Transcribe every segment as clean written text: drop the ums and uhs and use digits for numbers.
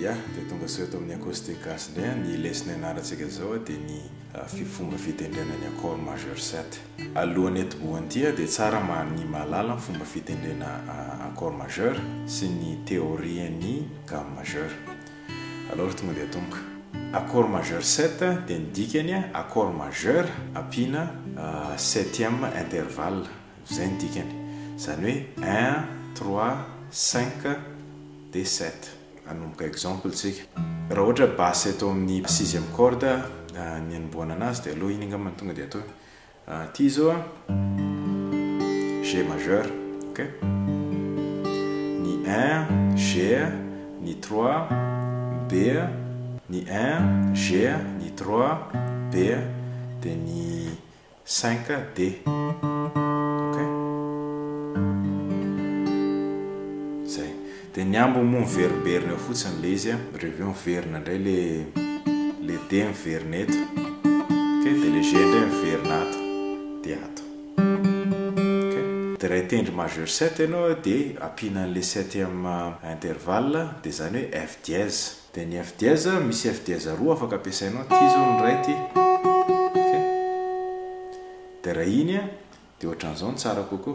Ya, dia tonga soa eto amin'ny acoustique gasy indray ny lesson ianarantsika zao dia ny fomba fitendrena ny accord majeur 7. Alohan'ny etobohan'ny dia tsara ny mahalala ny fomba fitendrena accord majeur sy ny théorie ny gamme majeur. Alors tonga dia tonga accord majeur 7 dia ny dikany accord majeur ampiana 7e intervalle. Zay ny dikany. Zany hoe 1 3 5 dia 7. Anomboka exemple tsika raha ohatra basse eto amin'ny 6e corde ny anombohana anazy dia aloha iny angamba tonga dia atao ty zao G majeur, ok, ny 1 G, ny 3 B, ny 1 G, ny 3 B dia ny 5 D. Dia ny ambo moa miverimberina eo fotsiny le izy reveo miverina indray le D miverina eto, ok, dia le G indray miverina ato dia ato, ok. Dia raha hitendry majeur 7 ianao dia ampiana an'le 7e intervalle dia zany hoe F dièse. Dia ny F dièse misy F dièse roa afaka ampiasainao, ty zao ny ray ty, ok. Dia raha iny dia ohatran'izao ny tsara kokoa,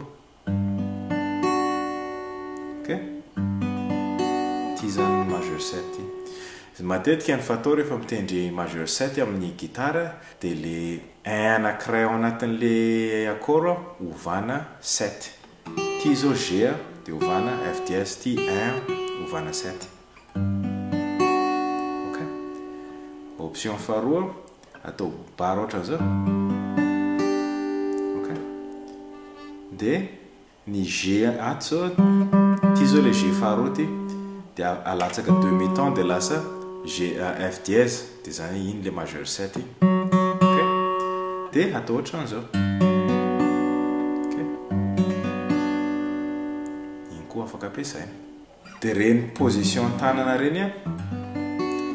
ok. Zany majeur 7 matetika ny fatao rehefa mitendry majeur 7 amin'ny gitara dia le 1 anankiray ao anatin'le accord ovana 7. Ty zao G dia ovana F dièse, ty 1 ovana 7, ok. Option faharoa atao bar ohatran'izao, ok. Dia ny G ato zao, ty zao le G faharoa ty dia alatsaka demi-temps dia lasa F dièse dia zany iny le majeur 7, ok. Dia atao ohatran'izao, ok. Iny koa afaka ampiasaina. Dia reny position tanana reny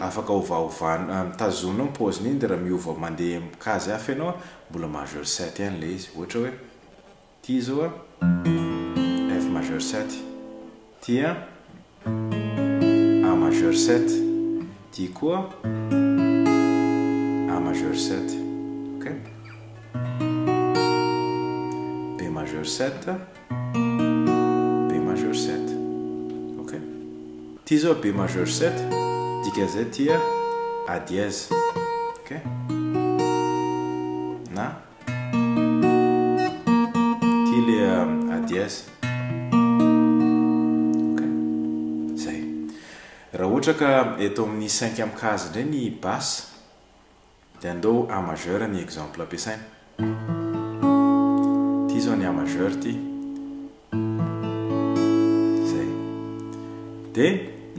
afaka ovaovana mitazona ny paoziny iny dia raha miova mandeha mikazy hafa ianao mbola majeur 7 ihany le izy. Ohatra hoe ty zao F majeur 7, ty A majeur 7, ty koa A majeur 7, ok. B majeur 7, B majeur 7, ok. Ty zao B majeur 7 dikazay ty A dièse, ok. Na ty le A dièse. Raha ohatra ka eto amin'ny 5e case indray ny basse dia andao A majeur ny exemple ampiasaina. Ty zao ny A majeur ty, zay. Dia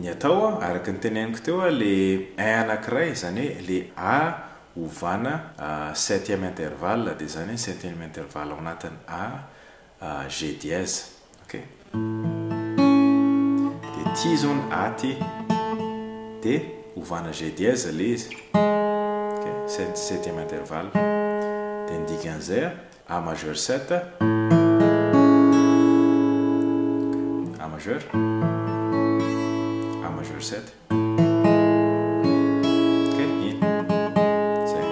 ny atao araka ny teneniko teo le 1 anankiray zany hoe le A ovana 7e intervalle dia zany 7e intervalle ao anatin'ny A G dièse, ok. Dia ty zao ny A ty dia ovana G dièse le izy, ok, 7e intervalle. Dia ny dikan'izay A majeur 7, A majeur, A majeur 7, ok, iny zay.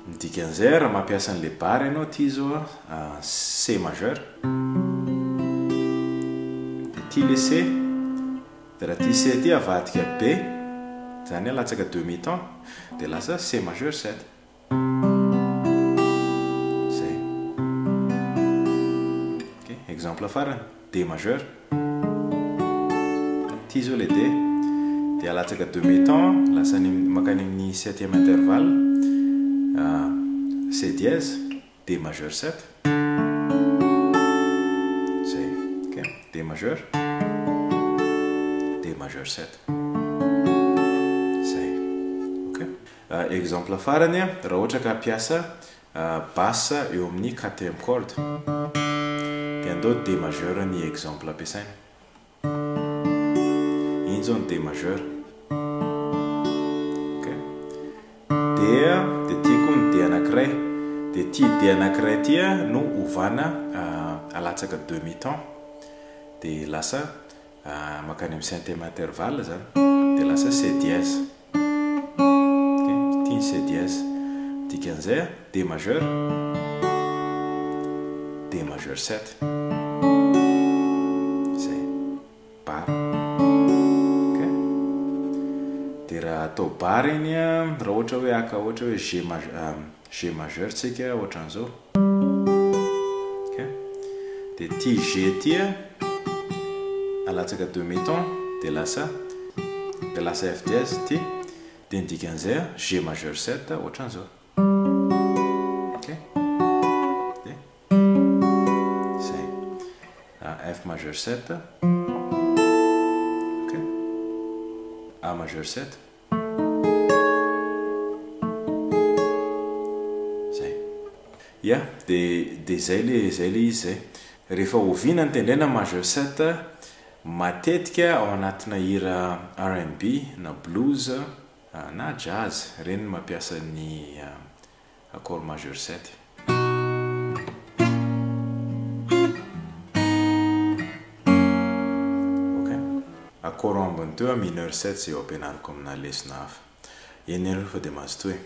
Ny dikan'izay raha mampiasa an'le bar ianao ty zao C majeur, dia ty le C. Dia raha ty C ty avadika B zany alatsaka demi-temps dia lasa C majeur 7, zay, ok. Exemple farany D majeur, ty zao le D dia alatsaka demi-temps lasa makany amin'ny 7e intervalle C dièse D majeur 7, zay, ok. D majeur, D majeur 7, zay, ok. Exemple farany raha ohatra ka ampiasa basse eo amin'ny 4e corde dia andao D majeur ny exemple ampiasaina. Iny zao ny D majeur, ok. Dia ty koa ny D anankiray, dia ty D anankiray ty no ovana alatsaka demi-temps dia lasa makany amin'ny cinquième intervalle zany dia lasa C dièse. Tiany C dièse dikan'izay D majeur 7 zay bar. Dia raha atao bar iny raha ohatra hoe aka ohatra hoe G majeur tsika ohatran'izao. Dia ty G ty alatsaka demi-ton dia lasa F dièse ty dia dikan'izay G majeur 7 ohatran'izao. F majeur 7, A majeur 7, zay. Ya, dia zay le izy zay. Rehefa oviana ny tendrena majeur 7 matetika ao anatina hira R&B na blues na jazz reny mampiasa ny accord majeur 7. Accord ambony teo mineur 7 zay eo ampianariko amina lesona hafa. Eny aloha fa dia mazotoy.